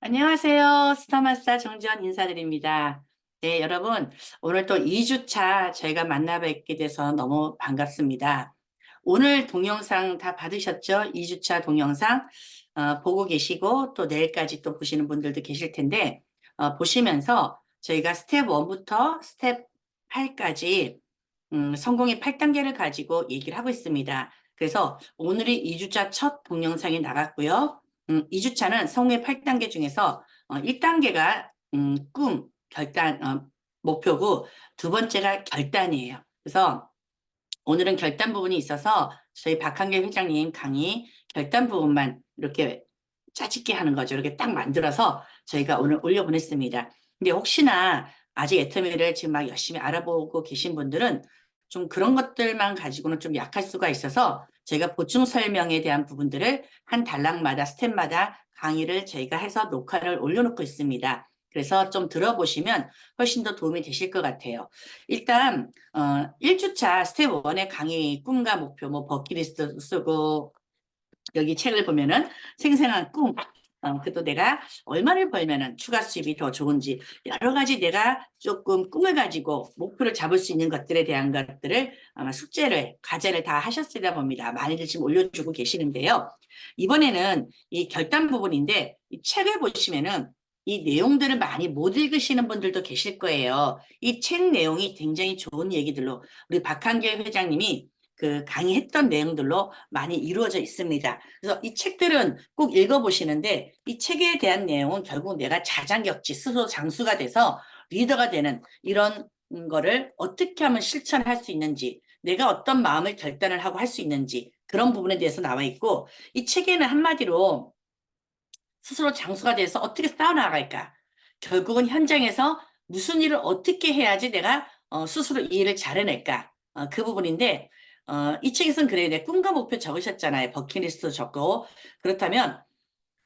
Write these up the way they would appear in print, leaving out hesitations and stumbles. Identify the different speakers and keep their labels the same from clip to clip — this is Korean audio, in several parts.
Speaker 1: 안녕하세요. 스타마스터 정지원 인사드립니다. 네, 여러분, 오늘 또 2주차 저희가 만나 뵙게 돼서 너무 반갑습니다. 오늘 동영상 다 받으셨죠? 2주차 동영상 보고 계시고 또 내일까지 또 보시는 분들도 계실 텐데 보시면서 저희가 스텝 1부터 스텝 8까지 성공의 8단계를 가지고 얘기를 하고 있습니다. 그래서 오늘이 2주차 첫 동영상이 나갔고요. 2주차는 성공의 8단계 중에서 1단계가 꿈, 결단, 목표고 두 번째가 결단이에요. 그래서 오늘은 결단 부분이 있어서 저희 박한길 회장님 강의 결단 부분만 이렇게 짜집게 하는 거죠. 이렇게 딱 만들어서 저희가 오늘 올려보냈습니다. 근데 혹시나 아직 애터미를 지금 막 열심히 알아보고 계신 분들은 좀 그런 것들만 가지고는 좀 약할 수가 있어서 저희가 보충 설명에 대한 부분들을 한 단락마다 스텝마다 강의를 저희가 해서 녹화를 올려놓고 있습니다. 그래서 좀 들어보시면 훨씬 더 도움이 되실 것 같아요. 일단 1주차 스텝 1의 강의 꿈과 목표, 뭐 버킷리스트 쓰고 여기 책을 보면은 생생한 꿈, 그또 내가 얼마를 벌면은 추가 수입이 더 좋은지 여러 가지 내가 조금 꿈을 가지고 목표를 잡을 수 있는 것들에 대한 것들을 아마 숙제를, 과제를 다 하셨으리라 봅니다. 많이들 지금 올려주고 계시는데요. 이번에는 이 결단 부분인데 이 책을 보시면은 이 내용들을 많이 못 읽으시는 분들도 계실 거예요. 이 책 내용이 굉장히 좋은 얘기들로 우리 박한길 회장님이 그 강의했던 내용들로 많이 이루어져 있습니다. 그래서 이 책들은 꼭 읽어보시는데 이 책에 대한 내용은 결국 내가 자장격지, 스스로 장수가 돼서 리더가 되는 이런 거를 어떻게 하면 실천할 수 있는지, 내가 어떤 마음을 결단을 하고 할 수 있는지 그런 부분에 대해서 나와 있고 이 책에는 한마디로 스스로 장수가 돼서 어떻게 싸워나갈까? 결국은 현장에서 무슨 일을 어떻게 해야지 내가 스스로 이 일을 잘해낼까? 그 부분인데 이 책에서는 그래요. 내 꿈과 목표 적으셨잖아요. 버킷리스트 적고. 그렇다면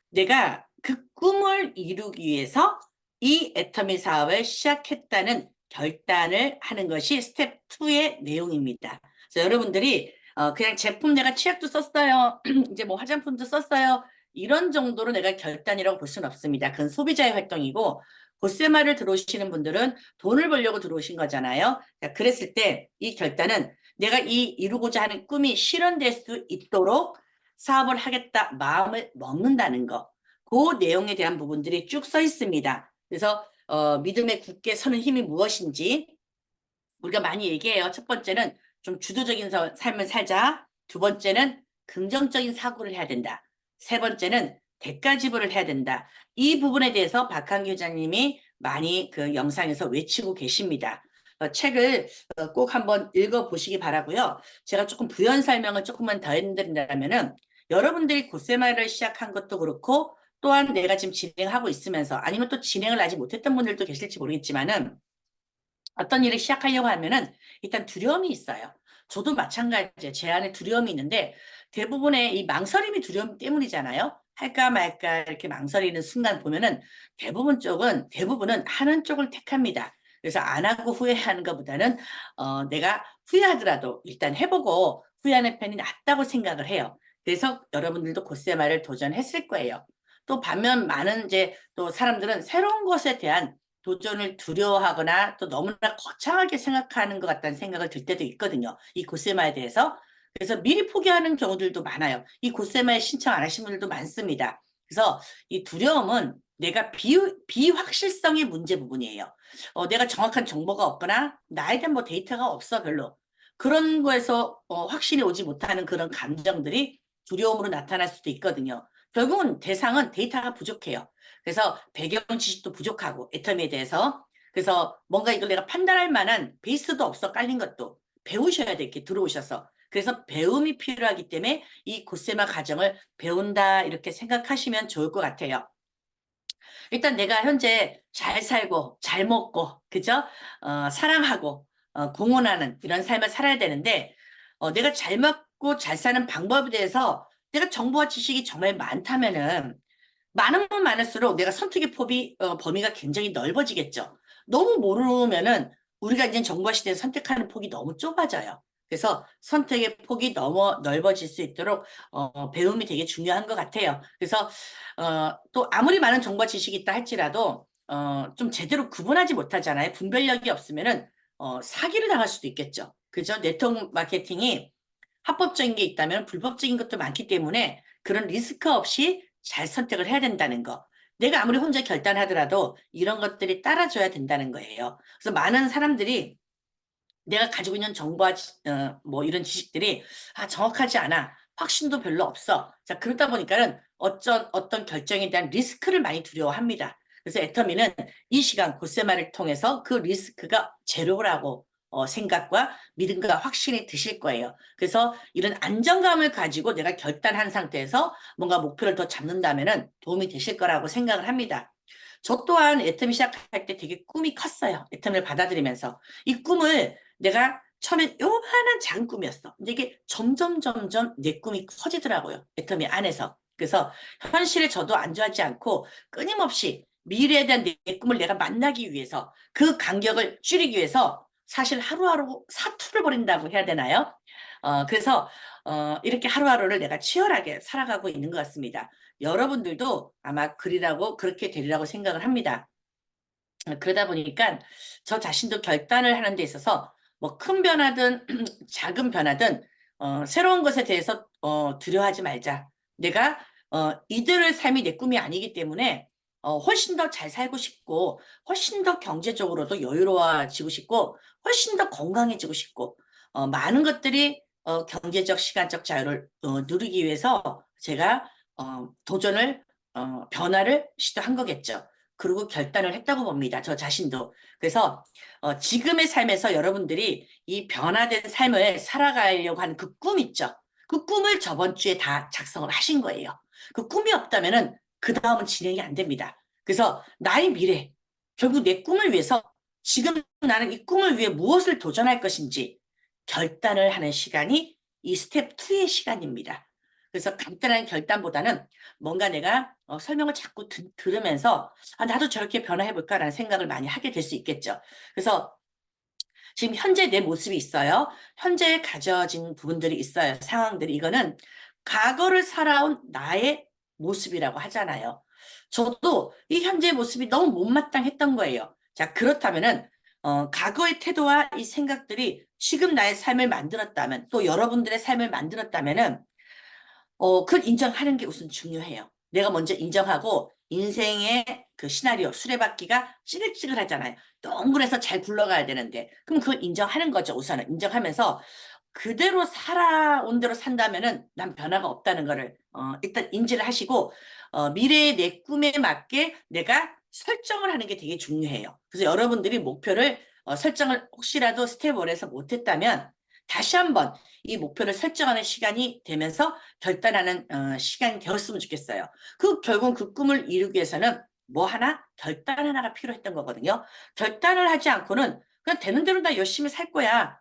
Speaker 1: 내가 그 꿈을 이루기 위해서 이 애터미 사업을 시작했다는 결단을 하는 것이 스텝 2의 내용입니다. 그래서 여러분들이 그냥 제품 내가 치약도 썼어요. 이제 뭐 화장품도 썼어요. 이런 정도로 내가 결단이라고 볼 수는 없습니다. 그건 소비자의 활동이고 고세마를 들어오시는 분들은 돈을 벌려고 들어오신 거잖아요. 그랬을 때 이 결단은 내가 이 이루고자 하는 꿈이 실현될 수 있도록 사업을 하겠다 마음을 먹는다는 거. 그 내용에 대한 부분들이 쭉 써 있습니다. 그래서 믿음에 굳게 서는 힘이 무엇인지 우리가 많이 얘기해요. 첫 번째는 좀 주도적인 삶을 살자. 두 번째는 긍정적인 사고를 해야 된다. 세 번째는 대가 지불을 해야 된다. 이 부분에 대해서 박한규 회장님이 많이 그 영상에서 외치고 계십니다. 책을 꼭 한번 읽어보시기 바라고요. 제가 조금 부연 설명을 조금만 더 해드린다면은 여러분들이 고세마를 시작한 것도 그렇고 또한 내가 지금 진행하고 있으면서 아니면 또 진행을 아직 못했던 분들도 계실지 모르겠지만은 어떤 일을 시작하려고 하면은 일단 두려움이 있어요. 저도 마찬가지예요. 제 안에 두려움이 있는데 대부분의 이 망설임이 두려움 때문이잖아요. 할까 말까 이렇게 망설이는 순간 보면은 대부분은 하는 쪽을 택합니다. 그래서 안 하고 후회하는 것보다는 내가 후회하더라도 일단 해보고 후회하는 편이 낫다고 생각을 해요. 그래서 여러분들도 고세마를 도전했을 거예요. 또 반면 많은 이제 또 사람들은 새로운 것에 대한 도전을 두려워하거나 또 너무나 거창하게 생각하는 것 같다는 생각을 들 때도 있거든요. 이 고세마에 대해서. 그래서 미리 포기하는 경우들도 많아요. 이 고세마에 신청 안 하신 분들도 많습니다. 그래서 이 두려움은 내가 비확실성의 문제 부분이에요. 내가 정확한 정보가 없거나 나에 대한 뭐 데이터가 없어 별로. 그런 거에서 확신이 오지 못하는 그런 감정들이 두려움으로 나타날 수도 있거든요. 결국은 대상은 데이터가 부족해요. 그래서 배경 지식도 부족하고 애터미에 대해서 그래서 뭔가 이걸 내가 판단할 만한 베이스도 없어 깔린 것도 배우셔야 돼 이렇게 들어오셔서 그래서 배움이 필요하기 때문에 이 고세마 과정을 배운다 이렇게 생각하시면 좋을 것 같아요. 일단 내가 현재 잘 살고 잘 먹고 그죠? 사랑하고 공헌하는 이런 삶을 살아야 되는데 내가 잘 먹고 잘 사는 방법에 대해서 내가 정보와 지식이 정말 많다면은 많으면 많을수록 내가 선택의 범위가 굉장히 넓어지겠죠. 너무 모르면은 우리가 이제 정보화 시대에 선택하는 폭이 너무 좁아져요. 그래서 선택의 폭이 너무 넓어질 수 있도록 배움이 되게 중요한 것 같아요. 그래서 또 아무리 많은 정보 지식이 있다 할지라도 좀 제대로 구분하지 못하잖아요. 분별력이 없으면은 사기를 당할 수도 있겠죠. 그죠? 네트워크 마케팅이 합법적인 게 있다면 불법적인 것도 많기 때문에 그런 리스크 없이 잘 선택을 해야 된다는 거. 내가 아무리 혼자 결단하더라도 이런 것들이 따라줘야 된다는 거예요. 그래서 많은 사람들이 내가 가지고 있는 정보와 뭐 이런 지식들이 정확하지 않아. 확신도 별로 없어. 자, 그러다 보니까는 어떤 결정에 대한 리스크를 많이 두려워합니다. 그래서 애터미는 이 시간 고세마를 통해서 그 리스크가 제로라고 생각과 믿음과 확신이 드실 거예요. 그래서 이런 안정감을 가지고 내가 결단한 상태에서 뭔가 목표를 더 잡는다면은 도움이 되실 거라고 생각을 합니다. 저 또한 애터미 시작할 때 되게 꿈이 컸어요. 애터미를 받아들이면서. 이 꿈을 내가 처음엔 요만한 작은 꿈이었어. 근데 이게 점점 내 꿈이 커지더라고요. 애터미 안에서. 그래서 현실에 저도 안주하지 않고 끊임없이 미래에 대한 내 꿈을 내가 만나기 위해서 그 간격을 줄이기 위해서 사실 하루하루 사투를 벌인다고 해야 되나요? 그래서 이렇게 하루하루를 내가 치열하게 살아가고 있는 것 같습니다. 여러분들도 아마 그렇게 되리라고 생각을 합니다. 그러다 보니까 저 자신도 결단을 하는 데 있어서 뭐 큰 변화든 작은 변화든 새로운 것에 대해서 두려워하지 말자. 내가 이들의 삶이 내 꿈이 아니기 때문에 훨씬 더 잘 살고 싶고 훨씬 더 경제적으로도 여유로워지고 싶고 훨씬 더 건강해지고 싶고 많은 것들이 경제적 시간적 자유를 누리기 위해서 제가 도전을 변화를 시도한 거겠죠. 그리고 결단을 했다고 봅니다. 저 자신도. 그래서 지금의 삶에서 여러분들이 이 변화된 삶을 살아가려고 하는 그 꿈 있죠. 그 꿈을 저번 주에 다 작성을 하신 거예요. 그 꿈이 없다면은 그 다음은 진행이 안 됩니다. 그래서 나의 미래, 결국 내 꿈을 위해서 지금 나는 이 꿈을 위해 무엇을 도전할 것인지 결단을 하는 시간이 이 스텝 2의 시간입니다. 그래서 간단한 결단보다는 뭔가 내가 설명을 자꾸 들으면서 나도 저렇게 변화해볼까라는 생각을 많이 하게 될 수 있겠죠. 그래서 지금 현재 내 모습이 있어요. 현재 가져진 부분들이 있어요. 상황들이. 이거는 과거를 살아온 나의 모습이라고 하잖아요. 저도 이 현재 모습이 너무 못마땅했던 거예요. 자, 그렇다면은 과거의 태도와 이 생각들이 지금 나의 삶을 만들었다면, 또 여러분들의 삶을 만들었다면은 그걸 인정하는 게 우선 중요해요. 내가 먼저 인정하고 인생의 그 시나리오, 수레바퀴가 찌글찌글하잖아요. 동그래서 잘 굴러가야 되는데. 그럼 그걸 인정하는 거죠, 우선은. 인정하면서 그대로 살아온 대로 산다면은 난 변화가 없다는 거를 일단 인지를 하시고 미래의 내 꿈에 맞게 내가 설정을 하는 게 되게 중요해요. 그래서 여러분들이 목표를 설정을 혹시라도 스텝 1에서 못했다면 다시 한번 이 목표를 설정하는 시간이 되면서 결단하는 시간이 되었으면 좋겠어요. 결국 그 꿈을 이루기 위해서는 뭐 하나? 결단 하나가 필요했던 거거든요. 결단을 하지 않고는 그냥 되는 대로 나 열심히 살 거야.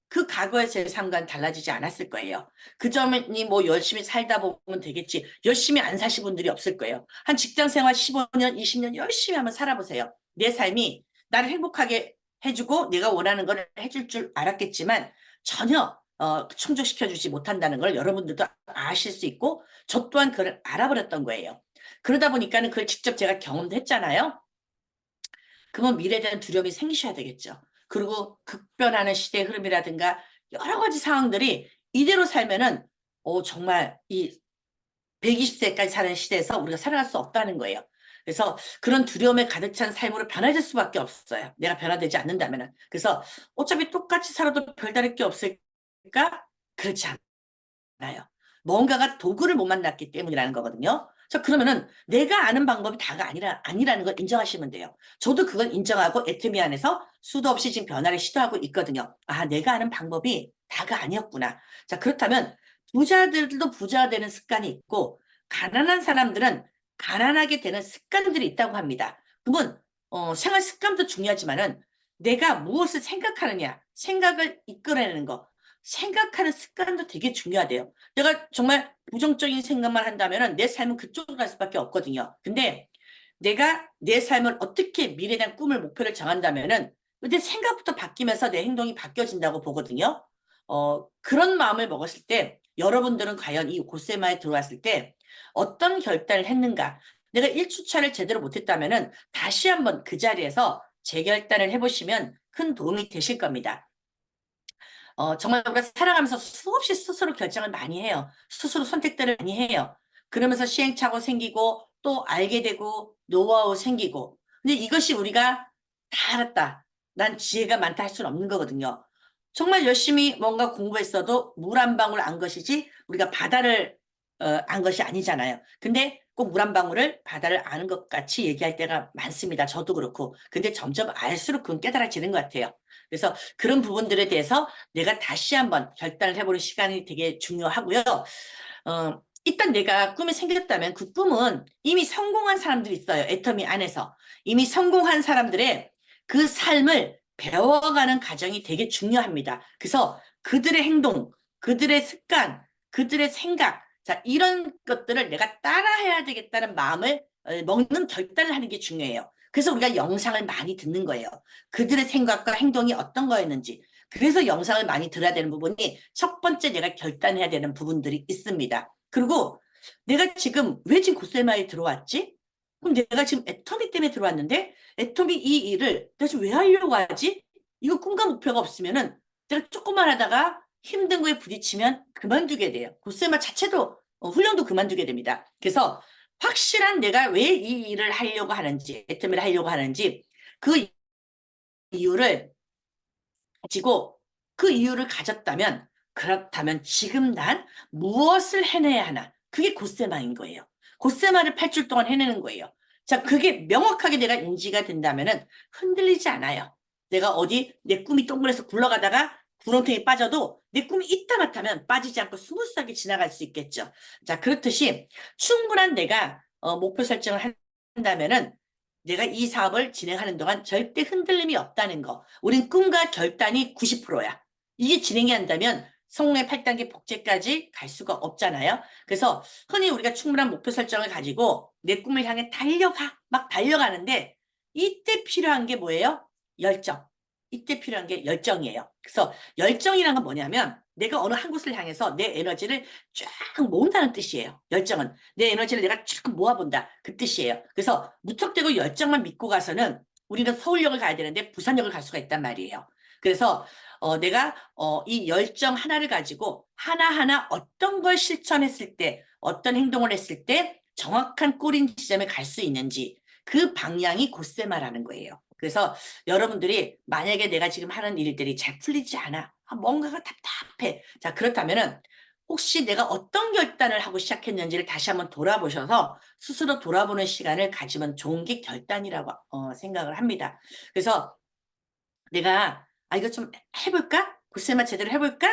Speaker 1: 그 과거의 제 삶과는 달라지지 않았을 거예요. 그 점이 뭐 열심히 살다 보면 되겠지. 열심히 안 사신 분들이 없을 거예요. 한 직장 생활 15년, 20년 열심히 한번 살아보세요. 내 삶이 나를 행복하게 해주고 내가 원하는 걸 해줄 줄 알았겠지만 전혀 충족시켜주지 못한다는 걸 여러분들도 아실 수 있고 저 또한 그걸 알아버렸던 거예요. 그러다 보니까는 그걸 직접 제가 경험도 했잖아요. 그러면 미래에 대한 두려움이 생기셔야 되겠죠. 그리고 급변하는 시대의 흐름이라든가 여러 가지 상황들이 이대로 살면은 정말 이 120세까지 사는 시대에서 우리가 살아갈 수 없다는 거예요. 그래서 그런 두려움에 가득 찬 삶으로 변화될 수밖에 없어요. 내가 변화되지 않는다면은. 그래서 어차피 똑같이 살아도 별다를 게 없을까? 그렇지 않아요. 뭔가가 도구를 못 만났기 때문이라는 거거든요. 그러면은 내가 아는 방법이 다가 아니라는 걸 인정하시면 돼요. 저도 그걸 인정하고 애터미 안에서 수도 없이 지금 변화를 시도하고 있거든요. 내가 아는 방법이 다가 아니었구나. 자, 그렇다면 부자들도 부자가 되는 습관이 있고 가난한 사람들은 가난하게 되는 습관들이 있다고 합니다. 그러면 생활 습관도 중요하지만은 내가 무엇을 생각하느냐, 생각을 이끌어내는 거, 생각하는 습관도 되게 중요하대요. 내가 정말 부정적인 생각만 한다면은 내 삶은 그쪽으로 갈 수밖에 없거든요. 근데 내가 내 삶을 어떻게 미래에 대한 꿈을 목표를 정한다면은 내 생각부터 바뀌면서 내 행동이 바뀌어진다고 보거든요. 그런 마음을 먹었을 때 여러분들은 과연 이 고세마에 들어왔을 때 어떤 결단을 했는가? 내가 1주차를 제대로 못했다면은 다시 한번 그 자리에서 재결단을 해보시면 큰 도움이 되실 겁니다. 정말 우리가 살아가면서 수없이 스스로 결정을 많이 해요. 스스로 선택들을 많이 해요. 그러면서 시행착오 생기고 또 알게 되고 노하우 생기고. 근데 이것이 우리가 다 알았다. 난 지혜가 많다 할 수는 없는 거거든요. 정말 열심히 뭔가 공부했어도 물 한 방울 안 것이지 우리가 바다를 안 것이 아니잖아요. 근데 꼭 물 한 방울을 바다를 아는 것 같이 얘기할 때가 많습니다. 저도 그렇고. 근데 점점 알수록 그건 깨달아지는 것 같아요. 그래서 그런 부분들에 대해서 내가 다시 한번 결단을 해보는 시간이 되게 중요하고요. 일단 내가 꿈이 생겼다면 그 꿈은 이미 성공한 사람들이 있어요. 애터미 안에서. 이미 성공한 사람들의 그 삶을 배워가는 과정이 되게 중요합니다. 그래서 그들의 행동, 그들의 습관, 그들의 생각, 자, 이런 것들을 내가 따라해야 되겠다는 마음을 먹는 결단을 하는 게 중요해요. 그래서 우리가 영상을 많이 듣는 거예요. 그들의 생각과 행동이 어떤 거였는지. 그래서 영상을 많이 들어야 되는 부분이 첫 번째 내가 결단해야 되는 부분들이 있습니다. 그리고 내가 지금 고세마에 들어왔지? 그럼 내가 지금 애터미 때문에 들어왔는데 애터미 이 일을 내가 지금 왜 하려고 하지? 이거 꿈과 목표가 없으면은 내가 조금만 하다가 힘든 거에 부딪히면 그만두게 돼요. 고세마 자체도 훈련도 그만두게 됩니다. 그래서 확실한 내가 왜 이 일을 하려고 하는지, 애터미를 하려고 하는지 그 이유를 가지고 그 이유를 가졌다면 그렇다면 지금 난 무엇을 해내야 하나? 그게 고세마인 거예요. 고세마를 8주 동안 해내는 거예요. 자, 그게 명확하게 내가 인지가 된다면은 흔들리지 않아요. 내가 어디 내 꿈이 동그래서 굴러가다가 구렁텅이 빠져도 내 꿈이 있다 같으면 빠지지 않고 스무스하게 지나갈 수 있겠죠. 자, 그렇듯이 충분한 내가 목표 설정을 한다면은 내가 이 사업을 진행하는 동안 절대 흔들림이 없다는 거. 우린 꿈과 결단이 90%야. 이게 진행이 한다면 성공의 8단계 복제까지 갈 수가 없잖아요. 그래서 흔히 우리가 충분한 목표 설정을 가지고 내 꿈을 향해 달려가. 막 달려가는데 이때 필요한 게 뭐예요? 열정. 이때 필요한 게 열정이에요. 그래서 열정이란 건 뭐냐면 내가 어느 한 곳을 향해서 내 에너지를 쫙 모은다는 뜻이에요. 열정은. 내 에너지를 내가 쫙 모아본다. 그 뜻이에요. 그래서 무턱대고 열정만 믿고 가서는 우리는 서울역을 가야 되는데 부산역을 갈 수가 있단 말이에요. 그래서 내가 이 열정 하나를 가지고 하나하나 어떤 걸 실천했을 때, 어떤 행동을 했을 때 정확한 꼬린 지점에 갈 수 있는지 그 방향이 곧세마라는 거예요. 그래서 여러분들이 만약에 내가 지금 하는 일들이 잘 풀리지 않아. 뭔가가 답답해. 자, 그렇다면은 혹시 내가 어떤 결단을 하고 시작했는지를 다시 한번 돌아보셔서 스스로 돌아보는 시간을 가지면 좋은 게 결단이라고 생각을 합니다. 그래서 내가 이거 좀 해볼까? 글쎄만 제대로 해볼까?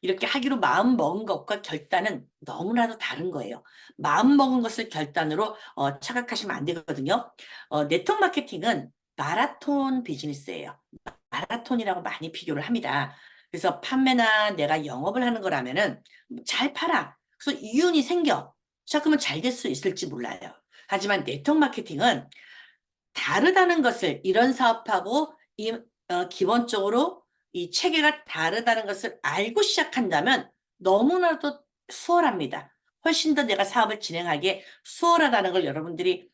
Speaker 1: 이렇게 하기로 마음 먹은 것과 결단은 너무나도 다른 거예요. 마음 먹은 것을 결단으로 착각하시면 안 되거든요. 네트워크 마케팅은 마라톤 비즈니스예요. 마라톤이라고 많이 비교를 합니다. 그래서 판매나 내가 영업을 하는 거라면은 잘 팔아. 그래서 이윤이 생겨. 자, 그러면 잘 될 수 있을지 몰라요. 하지만 네트워크 마케팅은 다르다는 것을 이런 사업하고 기본적으로 이 체계가 다르다는 것을 알고 시작한다면 너무나도 수월합니다. 훨씬 더 내가 사업을 진행하기에 수월하다는 걸 여러분들이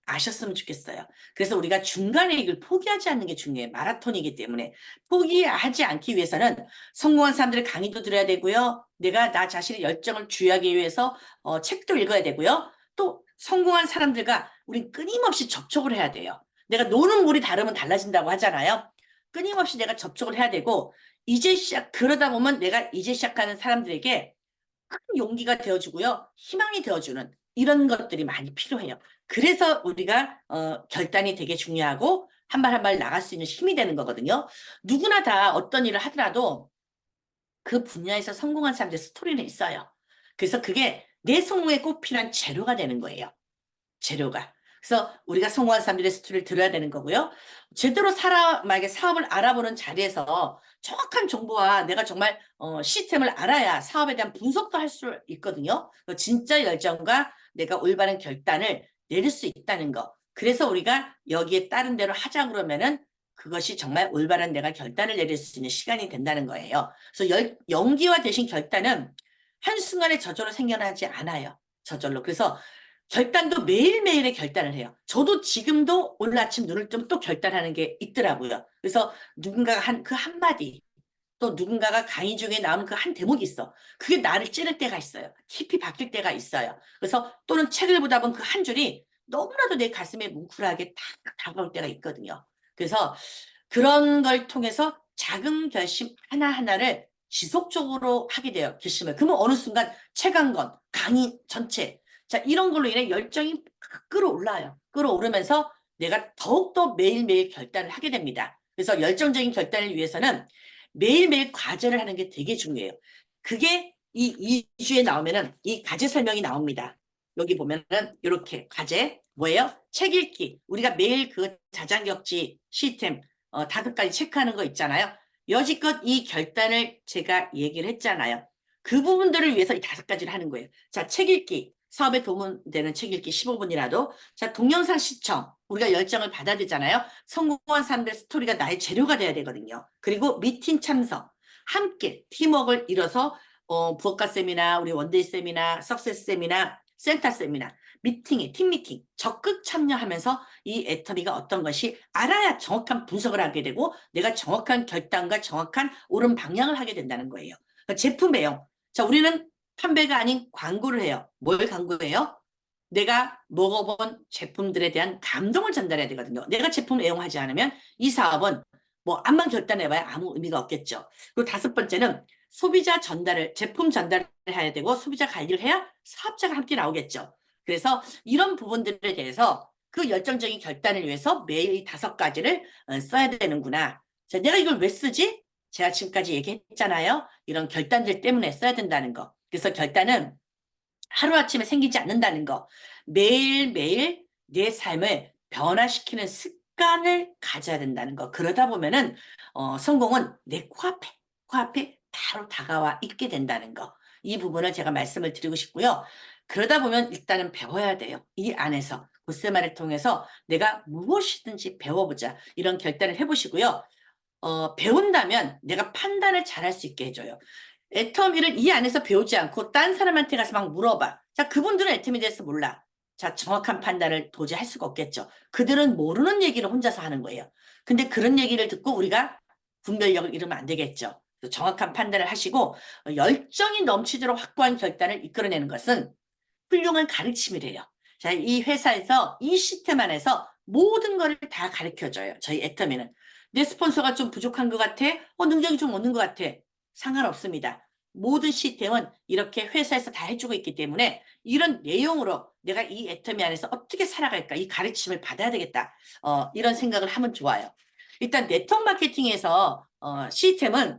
Speaker 1: 아셨으면 좋겠어요. 그래서 우리가 중간에 이걸 포기하지 않는 게 중요해요. 마라톤이기 때문에. 포기하지 않기 위해서는 성공한 사람들의 강의도 들어야 되고요. 내가 나 자신의 열정을 주의하기 위해서 책도 읽어야 되고요. 또 성공한 사람들과 우린 끊임없이 접촉을 해야 돼요. 내가 노는 물이 다르면 달라진다고 하잖아요. 끊임없이 내가 접촉을 해야 되고 그러다 보면 내가 이제 시작하는 사람들에게 큰 용기가 되어주고요. 희망이 되어주는 이런 것들이 많이 필요해요. 그래서 우리가 결단이 되게 중요하고 한 발 한 발 나갈 수 있는 힘이 되는 거거든요. 누구나 다 어떤 일을 하더라도 그 분야에서 성공한 사람들의 스토리는 있어요. 그래서 그게 내 성공에 꼭 필요한 재료가 되는 거예요. 재료가. 그래서 우리가 성공한 사람들의 스토리를 들어야 되는 거고요. 제대로 만약에 사업을 알아보는 자리에서 정확한 정보와 내가 정말 시스템을 알아야 사업에 대한 분석도 할 수 있거든요. 진짜 열정과 내가 올바른 결단을 내릴 수 있다는 거. 그래서 우리가 여기에 따른 대로 하자 그러면은 그것이 정말 올바른 내가 결단을 내릴 수 있는 시간이 된다는 거예요. 그래서 연기와 대신 결단은 한순간에 저절로 생겨나지 않아요. 저절로. 그래서 결단도 매일매일의 결단을 해요. 저도 지금도 오늘 아침 눈을 뜨면 또 결단하는 게 있더라고요. 그래서 누군가가 한 그 한마디, 또 누군가가 강의 중에 나오는 그 한 대목이 있어. 그게 나를 찌를 때가 있어요. 깊이 박힐 때가 있어요. 그래서 또는 책을 보다 보면 그 한 줄이 너무나도 내 가슴에 뭉클하게 탁 다가올 때가 있거든요. 그래서 그런 걸 통해서 작은 결심 하나하나를 지속적으로 하게 돼요. 결심을. 그러면 어느 순간 책 한 권, 강의 전체, 자, 이런 걸로 인해 열정이 끌어올라요. 끌어오르면서 내가 더욱더 매일매일 결단을 하게 됩니다. 그래서 열정적인 결단을 위해서는 매일매일 과제를 하는 게 되게 중요해요. 그게 이 2주에 나오면은 이 과제 설명이 나옵니다. 여기 보면은 이렇게 과제 뭐예요? 책 읽기. 우리가 매일 그 자장격지 시스템 5가지 체크하는 거 있잖아요. 여지껏 이 결단을 제가 얘기를 했잖아요. 그 부분들을 위해서 이 5가지를 하는 거예요. 자, 책 읽기. 사업에 도움되는 책 읽기 15분이라도. 자, 동영상 시청. 우리가 열정을 받아야 되잖아요. 성공한 사람들 스토리가 나의 재료가 돼야 되거든요. 그리고 미팅 참석. 함께 팀워크를 이뤄서 부업가 세미나, 우리 원데이 세미나, 석세스 세미나, 센터 세미나, 미팅에 팀 미팅 적극 참여하면서 이 애터미가 어떤 것이 알아야 정확한 분석을 하게 되고 내가 정확한 결단과 정확한 옳은 방향을 하게 된다는 거예요. 그러니까 제품 배용. 자, 우리는 판매가 아닌 광고를 해요. 뭘 광고해요? 내가 먹어본 제품들에 대한 감동을 전달해야 되거든요. 내가 제품을 애용하지 않으면 이 사업은 뭐 암만 결단해봐야 아무 의미가 없겠죠. 그리고 5번째는 소비자 전달을, 제품 전달을 해야 되고 소비자 관리를 해야 사업자가 함께 나오겠죠. 그래서 이런 부분들에 대해서 그 열정적인 결단을 위해서 매일 이 5가지를 써야 되는구나. 자, 내가 이걸 왜 쓰지? 제가 지금까지 얘기했잖아요. 이런 결단들 때문에 써야 된다는 거. 그래서 결단은 하루아침에 생기지 않는다는 거. 매일매일 내 삶을 변화시키는 습관을 가져야 된다는 거. 그러다 보면은 성공은 내 코앞에 바로 다가와 있게 된다는 거. 이 부분을 제가 말씀을 드리고 싶고요. 그러다 보면 일단은 배워야 돼요. 이 안에서. 고세마를 통해서 내가 무엇이든지 배워보자. 이런 결단을 해보시고요. 배운다면 내가 판단을 잘할 수 있게 해줘요. 애터미를 이 안에서 배우지 않고 딴 사람한테 가서 막 물어봐. 자, 그분들은 애터미에 대해서 몰라. 자, 정확한 판단을 도저히 할 수가 없겠죠. 그들은 모르는 얘기를 혼자서 하는 거예요. 근데 그런 얘기를 듣고 우리가 분별력을 잃으면 안 되겠죠. 정확한 판단을 하시고 열정이 넘치도록 확고한 결단을 이끌어내는 것은 훌륭한 가르침이래요. 자, 이 회사에서 이 시스템 안에서 모든 거를 다 가르쳐줘요. 저희 애터미는. 내 스폰서가 좀 부족한 것 같아? 능력이 좀 없는 것 같아? 상관없습니다. 모든 시스템은 이렇게 회사에서 다 해주고 있기 때문에 이런 내용으로 내가 이 애터미 안에서 어떻게 살아갈까? 이 가르침을 받아야 되겠다. 이런 생각을 하면 좋아요. 일단 네트워크 마케팅에서 시스템은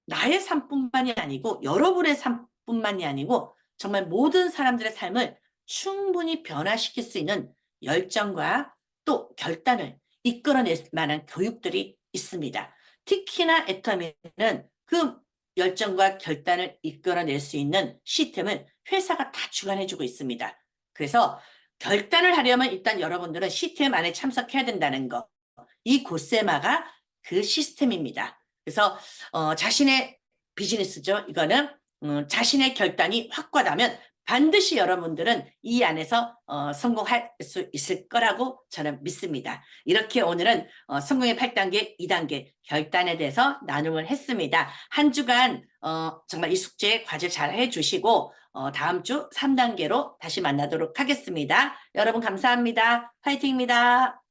Speaker 1: 나의 삶뿐만이 아니고 여러분의 삶뿐만이 아니고 정말 모든 사람들의 삶을 충분히 변화시킬 수 있는 열정과 또 결단을 이끌어낼 만한 교육들이 있습니다. 특히나 애터미는 그 열정과 결단을 이끌어낼 수 있는 시스템을 회사가 다 주관해주고 있습니다. 그래서 결단을 하려면 일단 여러분들은 시스템 안에 참석해야 된다는 거. 이 고세마가 그 시스템입니다. 그래서 자신의 비즈니스죠. 이거는 자신의 결단이 확고하다면 반드시 여러분들은 이 안에서 성공할 수 있을 거라고 저는 믿습니다. 이렇게 오늘은 성공의 8단계, 2단계 결단에 대해서 나눔을 했습니다. 한 주간 정말 이 숙제 과제 잘 해주시고 다음 주 3단계로 다시 만나도록 하겠습니다. 여러분 감사합니다. 파이팅입니다.